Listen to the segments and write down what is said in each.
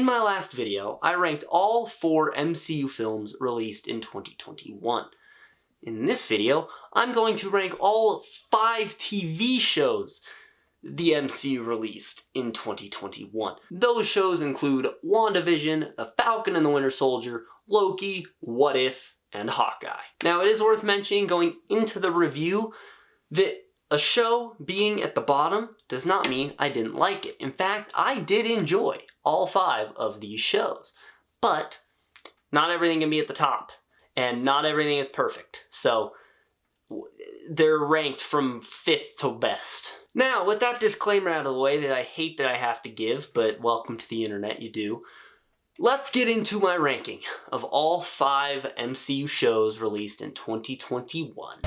In my last video, I ranked all 4 MCU films released in 2021. In this video, I'm going to rank all 5 TV shows the MCU released in 2021. Those shows include Wanda Vision, The Falcon and the Winter Soldier, Loki, What If, and Hawkeye. Now, it is worth mentioning going into the review that a show being at the bottom does not mean I didn't like it. In fact, I did enjoy all 5 of these shows. But not everything can be at the top, and not everything is perfect. So they're ranked from 5th to best. Now, with that disclaimer out of the way that I hate that I have to give, but welcome to the internet, you do, let's get into my ranking of all 5 MCU shows released in 2021.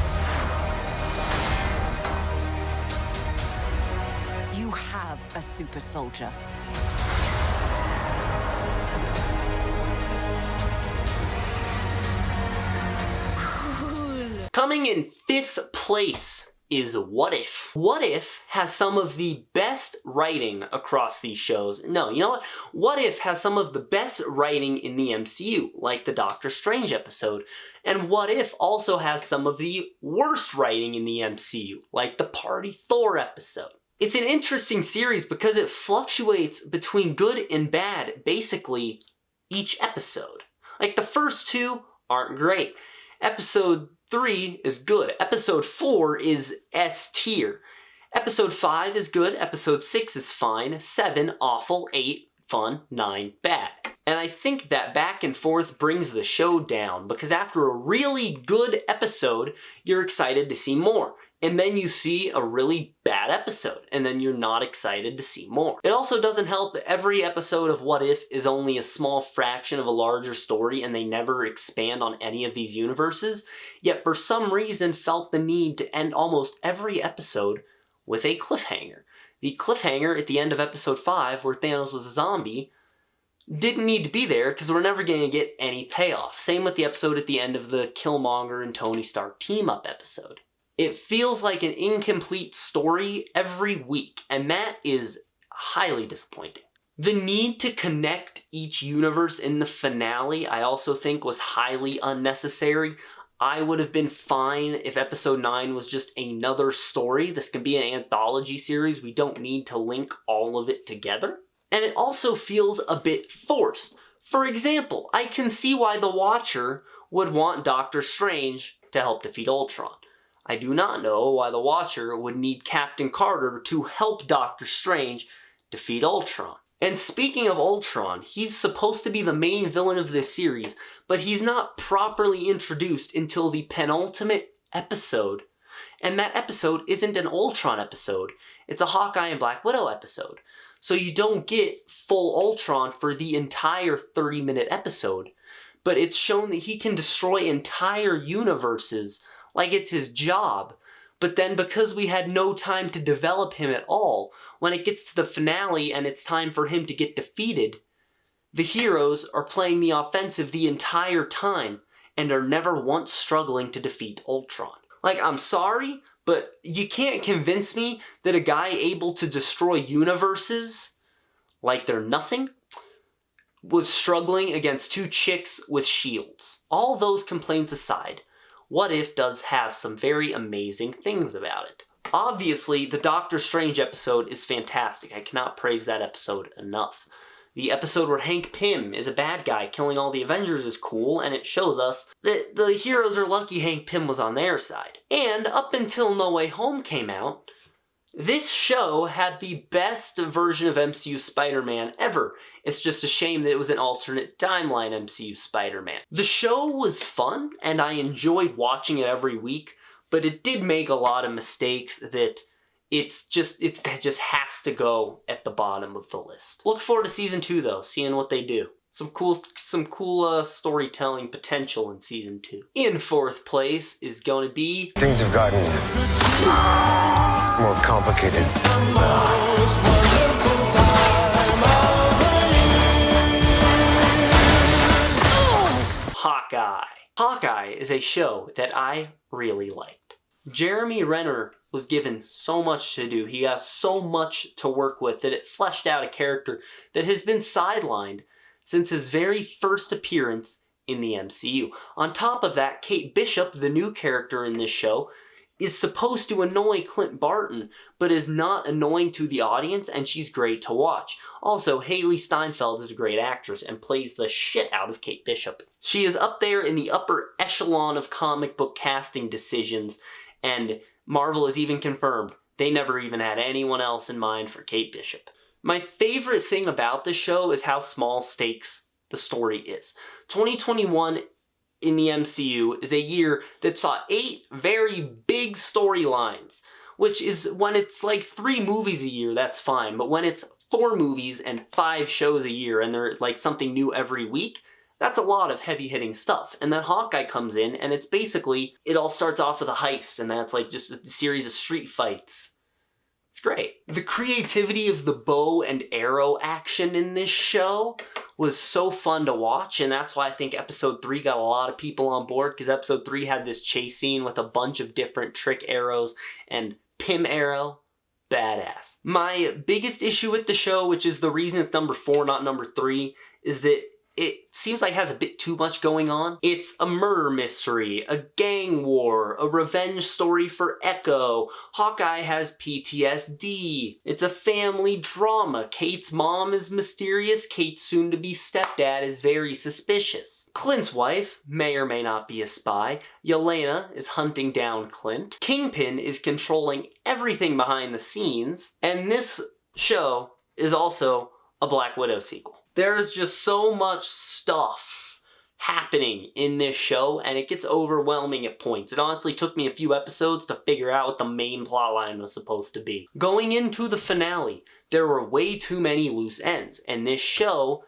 You have a super soldier. Coming in 5th place is What If. What If has some of the best writing across these shows. No, you know what? What If has some of the best writing in the MCU, like the Doctor Strange episode. And What If also has some of the worst writing in the MCU, like the Party Thor episode. It's an interesting series because it fluctuates between good and bad basically each episode. Like the first 2 aren't great. Episode 3 is good. Episode 4 is S tier. Episode 5 is good. Episode 6 is fine. 7 awful. 8 fun. 9 bad. And I think that back and forth brings the show down because after a really good episode, you're excited to see more. And then you see a really bad episode, and then you're not excited to see more. It also doesn't help that every episode of What If is only a small fraction of a larger story, and they never expand on any of these universes, yet for some reason felt the need to end almost every episode with a cliffhanger. The cliffhanger at the end of episode 5, where Thanos was a zombie, didn't need to be there because we're never going to get any payoff. Same with the episode at the end of the Killmonger and Tony Stark team-up episode. It feels like an incomplete story every week, and that is highly disappointing. The need to connect each universe in the finale, I also think, was highly unnecessary. I would have been fine if episode 9 was just another story. This can be an anthology series. We don't need to link all of it together. And it also feels a bit forced. For example, I can see why the Watcher would want Doctor Strange to help defeat Ultron. I do not know why the Watcher would need Captain Carter to help Doctor Strange defeat Ultron. And speaking of Ultron, he's supposed to be the main villain of this series, but he's not properly introduced until the penultimate episode. And that episode isn't an Ultron episode, it's a Hawkeye and Black Widow episode. So you don't get full Ultron for the entire 30-minute episode, but it's shown that he can destroy entire universes like it's his job. But then because we had no time to develop him at all, when it gets to the finale and it's time for him to get defeated, the heroes are playing the offensive the entire time and are never once struggling to defeat Ultron. Like, I'm sorry, but you can't convince me that a guy able to destroy universes like they're nothing was struggling against 2 chicks with shields. All those complaints aside, What If does have some very amazing things about it. Obviously, the Doctor Strange episode is fantastic. I cannot praise that episode enough. The episode where Hank Pym is a bad guy killing all the Avengers is cool, and it shows us that the heroes are lucky Hank Pym was on their side. And up until No Way Home came out, this show had the best version of MCU Spider-Man ever. It's just a shame that it was an alternate timeline MCU Spider-Man. The show was fun, and I enjoyed watching it every week, but it did make a lot of mistakes that it just has to go at the bottom of the list. Look forward to season 2 though, seeing what they do. Some cool storytelling potential in season 2. In 4th place is going to be... Things have gotten more complicated. Hawkeye. Hawkeye is a show that I really liked. Jeremy Renner was given so much to do. He has so much to work with that it fleshed out a character that has been sidelined since his very first appearance in the MCU. On top of that, Kate Bishop, the new character in this show, is supposed to annoy Clint Barton, but is not annoying to the audience, and she's great to watch. Also, Haley Steinfeld is a great actress and plays the shit out of Kate Bishop. She is up there in the upper echelon of comic book casting decisions, and Marvel has even confirmed they never even had anyone else in mind for Kate Bishop. My favorite thing about this show is how small stakes the story is. 2021 in the MCU is a year that saw 8 very big storylines, which is when it's like 3 movies a year, that's fine. But when it's 4 movies and 5 shows a year and they're like something new every week, that's a lot of heavy-hitting stuff. And then Hawkeye comes in and it's basically, it all starts off with a heist and that's like just a series of street fights. It's great. The creativity of the bow and arrow action in this show was so fun to watch, and that's why I think episode 3 got a lot of people on board, because episode 3 had this chase scene with a bunch of different trick arrows and Pym arrow. Badass. My biggest issue with the show, which is the reason it's number 4, not number 3, is that it seems like it has a bit too much going on. It's a murder mystery, a gang war, a revenge story for Echo. Hawkeye has PTSD. It's a family drama. Kate's mom is mysterious. Kate's soon-to-be stepdad is very suspicious. Clint's wife may or may not be a spy. Yelena is hunting down Clint. Kingpin is controlling everything behind the scenes. And this show is also a Black Widow sequel. There's just so much stuff happening in this show, and it gets overwhelming at points. It honestly took me a few episodes to figure out what the main plotline was supposed to be. Going into the finale, there were way too many loose ends, and this show,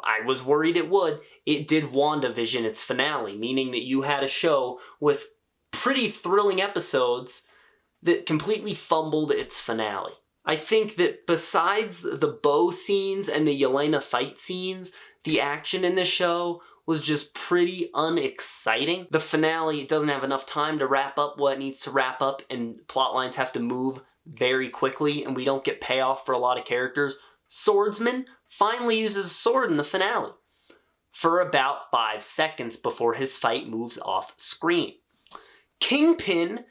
I was worried it did Wanda Vision its finale, meaning that you had a show with pretty thrilling episodes that completely fumbled its finale. I think that besides the bow scenes and the Yelena fight scenes, the action in this show was just pretty unexciting. The finale doesn't have enough time to wrap up what it needs to wrap up, and plot lines have to move very quickly, and we don't get payoff for a lot of characters. Swordsman finally uses a sword in the finale for about 5 seconds before his fight moves off screen. Kingpin,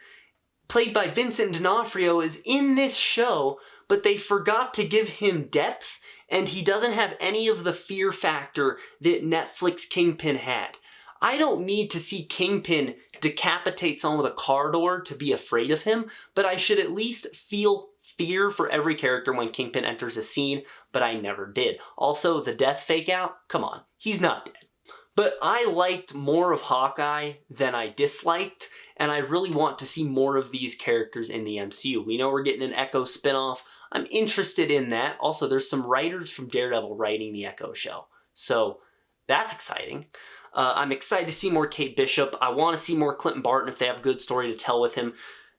played by Vincent D'Onofrio, is in this show, but they forgot to give him depth, and he doesn't have any of the fear factor that Netflix Kingpin had. I don't need to see Kingpin decapitate someone with a car door to be afraid of him, but I should at least feel fear for every character when Kingpin enters a scene, but I never did. Also, the death fake out, come on, he's not dead. But I liked more of Hawkeye than I disliked, and I really want to see more of these characters in the MCU. We know we're getting an Echo spinoff. I'm interested in that. Also, there's some writers from Daredevil writing the Echo show, so that's exciting. I'm excited to see more Kate Bishop. I want to see more Clint Barton if they have a good story to tell with him.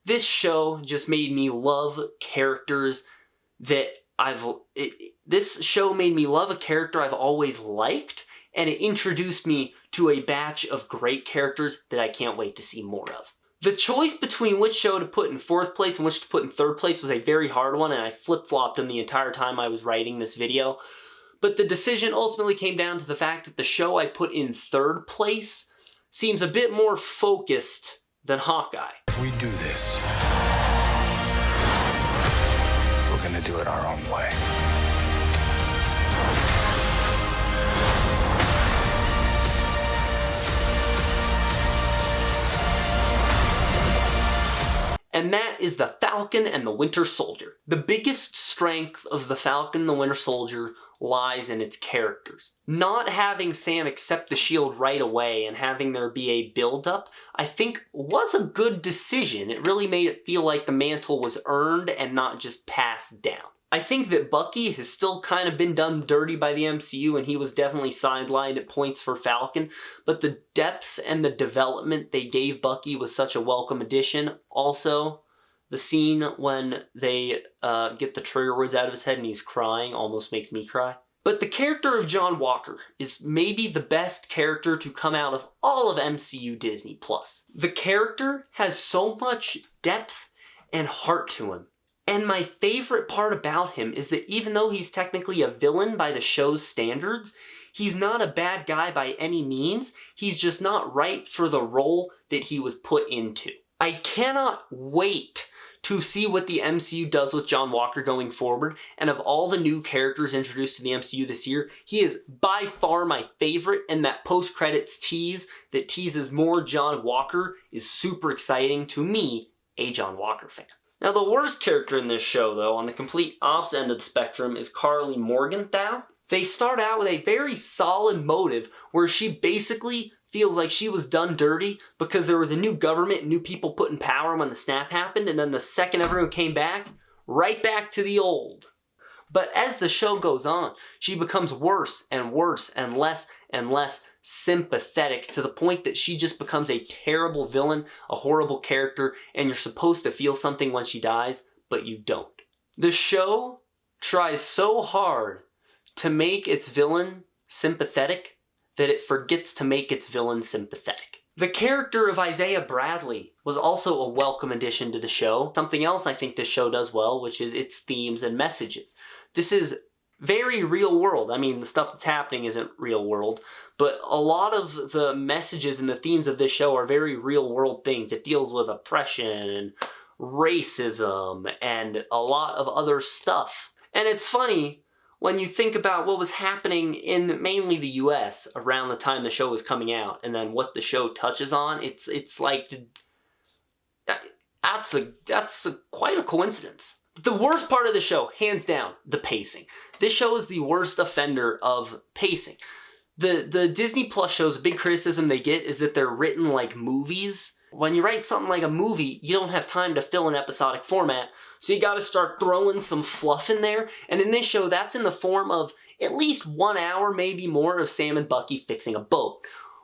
This show just made me love characters that this show made me love a character I've always liked, and it introduced me to a batch of great characters that I can't wait to see more of. The choice between which show to put in 4th place and which to put in 3rd place was a very hard one, and I flip-flopped them the entire time I was writing this video. But the decision ultimately came down to the fact that the show I put in 3rd place seems a bit more focused than Hawkeye. If we do this, we're gonna do it our own way. And that is the Falcon and the Winter Soldier. The biggest strength of the Falcon and the Winter Soldier lies in its characters. Not having Sam accept the shield right away and having there be a build-up, I think was a good decision. It really made it feel like the mantle was earned and not just passed down. I think that Bucky has still kind of been done dirty by the MCU, and he was definitely sidelined at points for Falcon, but the depth and the development they gave Bucky was such a welcome addition. Also, the scene when they get the trigger words out of his head and he's crying almost makes me cry. But the character of John Walker is maybe the best character to come out of all of MCU Disney+. The character has so much depth and heart to him. And my favorite part about him is that even though he's technically a villain by the show's standards, he's not a bad guy by any means. He's just not right for the role that he was put into. I cannot wait to see what the MCU does with John Walker going forward, and of all the new characters introduced to the MCU this year, he is by far my favorite, and that post-credits tease that teases more John Walker is super exciting to me, a John Walker fan. Now, the worst character in this show, though, on the complete opposite end of the spectrum, is Carly Morgenthau. They start out with a very solid motive where she basically feels like she was done dirty because there was a new government and new people put in power when the snap happened, and then the second everyone came back, right back to the old. But as the show goes on, she becomes worse and worse and less sympathetic, to the point that she just becomes a terrible villain, a horrible character, and you're supposed to feel something when she dies, but you don't. The show tries so hard to make its villain sympathetic that it forgets to make its villain sympathetic. The character of Isaiah Bradley was also a welcome addition to the show. Something else I think this show does well, which is its themes and messages. This is very real world. I mean, the stuff that's happening isn't real world, but a lot of the messages and the themes of this show are very real world things. It deals with oppression and racism and a lot of other stuff. And it's funny when you think about what was happening in mainly the US around the time the show was coming out, and then what the show touches on, it's like, that's quite a coincidence. The worst part of the show, hands down, the pacing. This show is the worst offender of pacing. The Disney Plus shows, a big criticism they get is that they're written like movies. When you write something like a movie, you don't have time to fill an episodic format, so you gotta start throwing some fluff in there. And in this show, that's in the form of at least 1 hour, maybe more, of Sam and Bucky fixing a boat.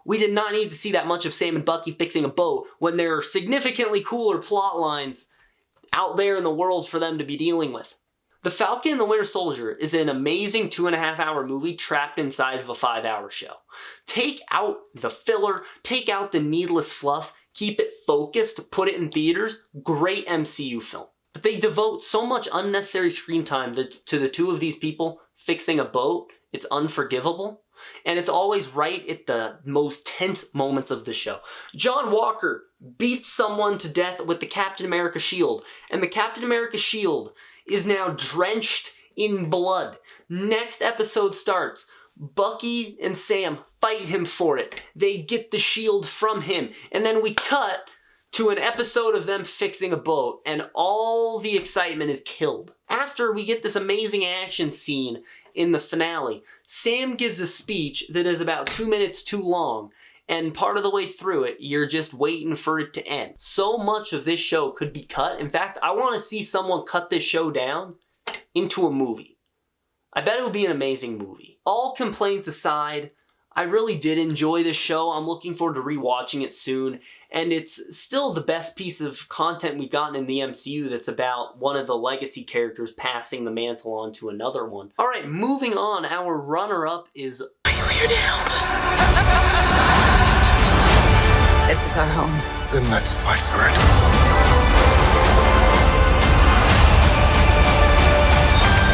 We did not need to see that much of Sam and Bucky fixing a boat when there are significantly cooler plot lines out there in the world for them to be dealing with. The Falcon and the Winter Soldier is an amazing 2.5 hour movie trapped inside of a 5 hour show. Take out the filler, take out the needless fluff, keep it focused, put it in theaters, great MCU film. But they devote so much unnecessary screen time to the two of these people fixing a boat, it's unforgivable. And it's always right at the most tense moments of the show. John Walker beats someone to death with the Captain America shield, and the Captain America shield is now drenched in blood. Next episode starts. Bucky and Sam fight him for it. They get the shield from him, and then we cut to an episode of them fixing a boat, and all the excitement is killed. After we get this amazing action scene in the finale, Sam gives a speech that is about 2 minutes too long, and part of the way through it, you're just waiting for it to end. So much of this show could be cut. In fact, I want to see someone cut this show down into a movie. I bet it would be an amazing movie. All complaints aside, I really did enjoy this show. I'm looking forward to rewatching it soon, and it's still the best piece of content we've gotten in the MCU that's about one of the legacy characters passing the mantle on to another one. Alright, moving on, our runner-up is... Are you here to help us? This is our home. Then let's fight for it.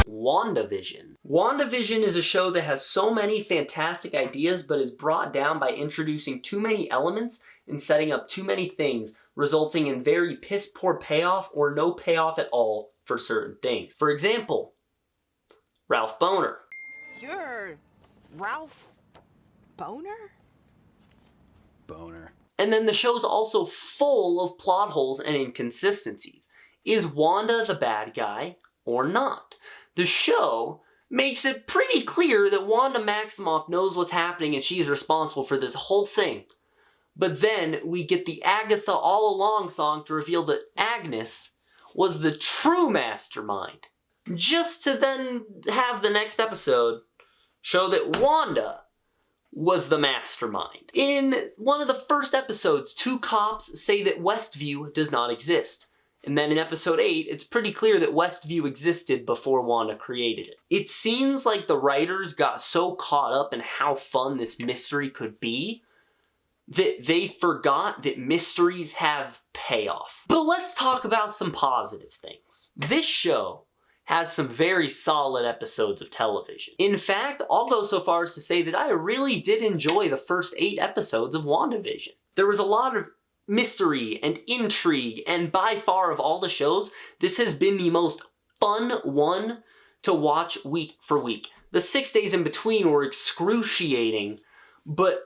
Wanda Vision. Wanda Vision is a show that has so many fantastic ideas but is brought down by introducing too many elements and setting up too many things, resulting in very piss-poor payoff or no payoff at all for certain things. For example, Ralph Boner. You're Ralph Boner? Boner. And then the show's also full of plot holes and inconsistencies. Is Wanda the bad guy or not? The show makes it pretty clear that Wanda Maximoff knows what's happening and she's responsible for this whole thing. But then we get the Agatha All Along song to reveal that Agnes was the true mastermind. Just to then have the next episode show that Wanda was the mastermind. In one of the first episodes, two cops say that Westview does not exist. And then in episode 8, it's pretty clear that Westview existed before Wanda created it. It seems like the writers got so caught up in how fun this mystery could be that they forgot that mysteries have payoff. But let's talk about some positive things. This show has some very solid episodes of television. In fact, I'll go so far as to say that I really did enjoy the first 8 episodes of Wanda Vision. There was a lot of mystery and intrigue, and by far of all the shows, this has been the most fun one to watch week for week. The 6 days in between were excruciating, but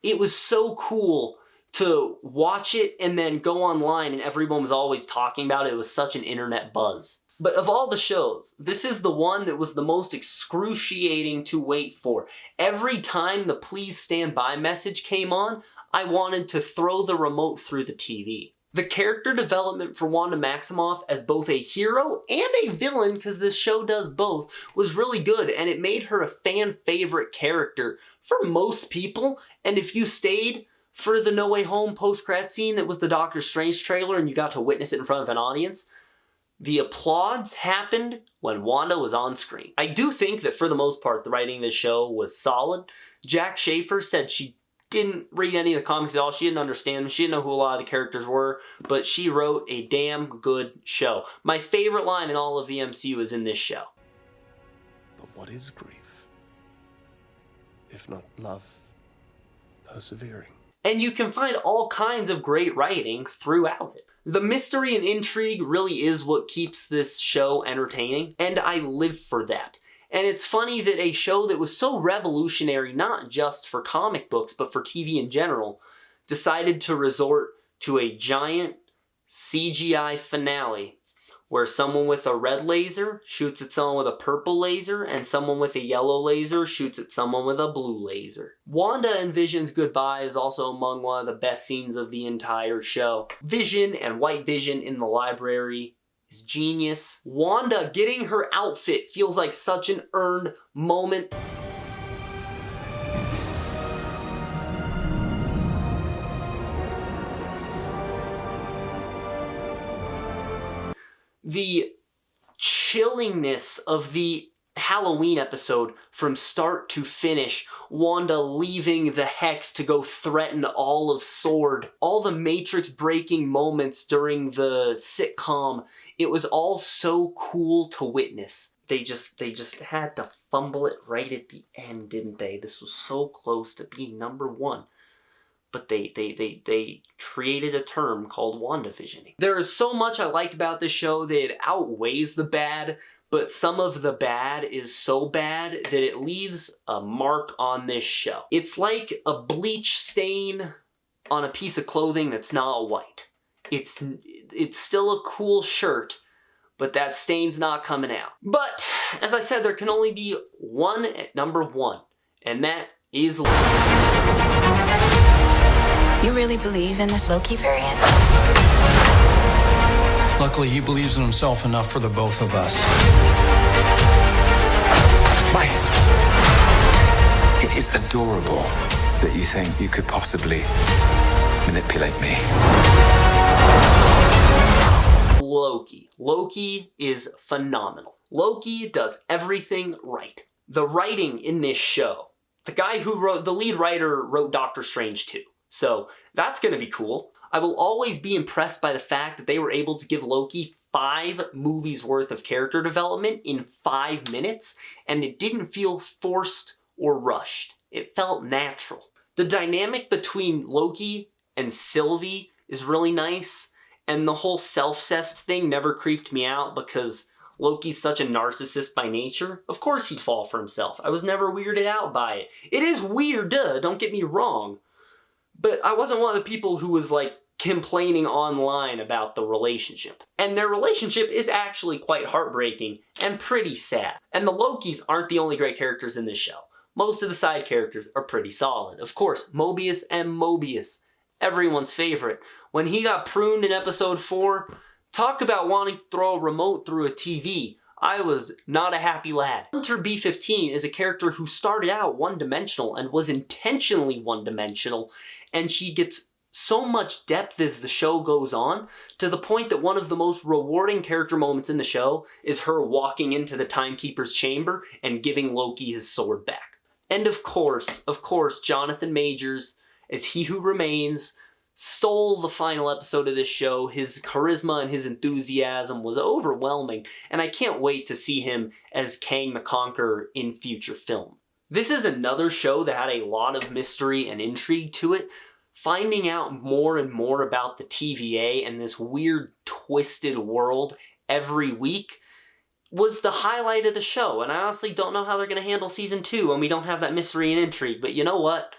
it was so cool to watch it and then go online and everyone was always talking about it. It was such an internet buzz. But of all the shows, this is the one that was the most excruciating to wait for. Every time the please stand by message came on, I wanted to throw the remote through the TV. The character development for Wanda Maximoff as both a hero and a villain, because this show does both, was really good, and it made her a fan favorite character for most people. And if you stayed for the No Way Home post-credit scene that was the Doctor Strange trailer and you got to witness it in front of an audience, the applause happened when Wanda was on screen. I do think that for the most part, the writing of this show was solid. Jack Schaefer said she didn't read any of the comics at all. She didn't understand them. She didn't know who a lot of the characters were, but she wrote a damn good show. My favorite line in all of the MCU is in this show. But what is grief? If not love, persevering. And you can find all kinds of great writing throughout it. The mystery and intrigue really is what keeps this show entertaining, and I live for that. And it's funny that a show that was so revolutionary, not just for comic books, but for TV in general, decided to resort to a giant CGI finale where someone with a red laser shoots at someone with a purple laser, and someone with a yellow laser shoots at someone with a blue laser. Wanda and Vision's goodbye is also among one of the best scenes of the entire show. Vision and White Vision in the library is genius. Wanda getting her outfit feels like such an earned moment. The chillingness of the Halloween episode from start to finish, Wanda leaving the Hex to go threaten all of S.W.O.R.D., all the Matrix breaking moments during the sitcom, it was all so cool to witness. They just had to fumble it right at the end, didn't they? This was so close to being #1. But they created a term called Wanda Visioning. There is so much I like about this show that it outweighs the bad, but some of the bad is so bad that it leaves a mark on this show. It's like a bleach stain on a piece of clothing that's not white. It's still a cool shirt, but that stain's not coming out. But, as I said, there can only be one at #1, and that is Loki. You really believe in this Loki variant? Luckily, he believes in himself enough for the both of us. Bye. It is adorable that you think you could possibly manipulate me. Loki. Loki is phenomenal. Loki does everything right. The writing in this show, the guy who wrote, the lead writer wrote Doctor Strange 2. So that's going to be cool. I will always be impressed by the fact that they were able to give Loki 5 movies worth of character development in 5 minutes, and it didn't feel forced or rushed. It felt natural. The dynamic between Loki and Sylvie is really nice, and the whole self-cessed thing never creeped me out because Loki's such a narcissist by nature. Of course he'd fall for himself. I was never weirded out by it. It is weird, don't get me wrong. But I wasn't one of the people who was like complaining online about the relationship. And their relationship is actually quite heartbreaking and pretty sad. And the Lokis aren't the only great characters in this show. Most of the side characters are pretty solid. Of course, Mobius and Mobius, everyone's favorite. When he got pruned in episode 4, talk about wanting to throw a remote through a TV. I was not a happy lad. Hunter B-15 is a character who started out one-dimensional and was intentionally one-dimensional, and she gets so much depth as the show goes on, to the point that one of the most rewarding character moments in the show is her walking into the Timekeeper's chamber and giving Loki his sword back. And of course, Jonathan Majors as He Who Remains stole the final episode of this show. His charisma and his enthusiasm was overwhelming, and I can't wait to see him as Kang the Conqueror in future film. This is another show that had a lot of mystery and intrigue to it. Finding out more and more about the TVA and this weird, twisted world every week was the highlight of the show, and I honestly don't know how they're going to handle Season 2 when we don't have that mystery and intrigue, but you know what?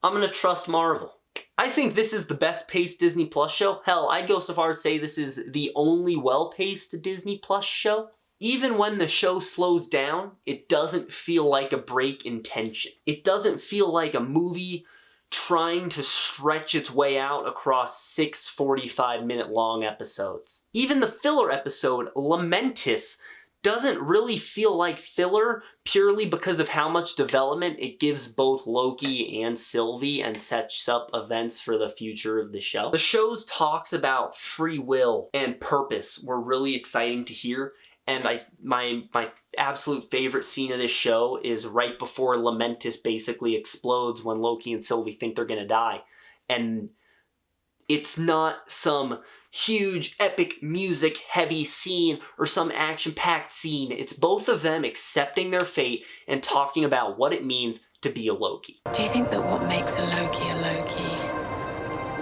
I'm going to trust Marvel. I think this is the best paced Disney Plus show. Hell, I'd go so far as to say this is the only well-paced Disney Plus show. Even when the show slows down, it doesn't feel like a break in tension. It doesn't feel like a movie trying to stretch its way out across 6 45-minute long episodes. Even the filler episode, Lamentis, doesn't really feel like filler purely because of how much development it gives both Loki and Sylvie and sets up events for the future of the show. The show's talks about free will and purpose were really exciting to hear, and my absolute favorite scene of this show is right before Lamentis basically explodes when Loki and Sylvie think they're gonna die. And it's not some huge, epic, music-heavy scene or some action-packed scene. It's both of them accepting their fate and talking about what it means to be a Loki. Do you think that what makes a Loki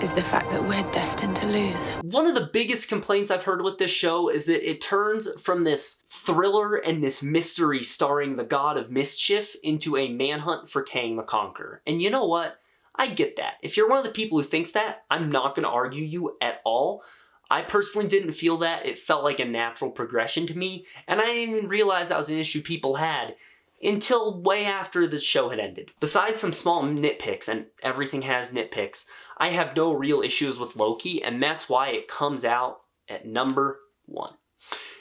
is the fact that we're destined to lose? One of the biggest complaints I've heard with this show is that it turns from this thriller and this mystery starring the God of Mischief into a manhunt for Kang the Conqueror. And you know what? I get that. If you're one of the people who thinks that, I'm not going to argue you at all. I personally didn't feel that. It felt like a natural progression to me, and I didn't even realize that was an issue people had until way after the show had ended. Besides some small nitpicks, and everything has nitpicks, I have no real issues with Loki, and that's why it comes out at number 1.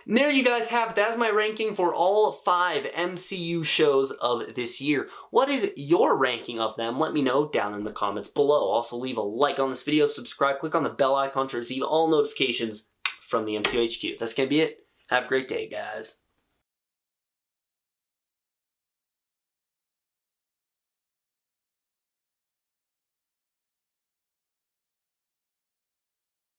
And there you guys have it. That's my ranking for all 5 MCU shows of this year. What is your ranking of them? Let me know down in the comments below. Also leave a like on this video, subscribe, click on the bell icon to receive all notifications from the MCU HQ. That's going to be it. Have a great day, guys.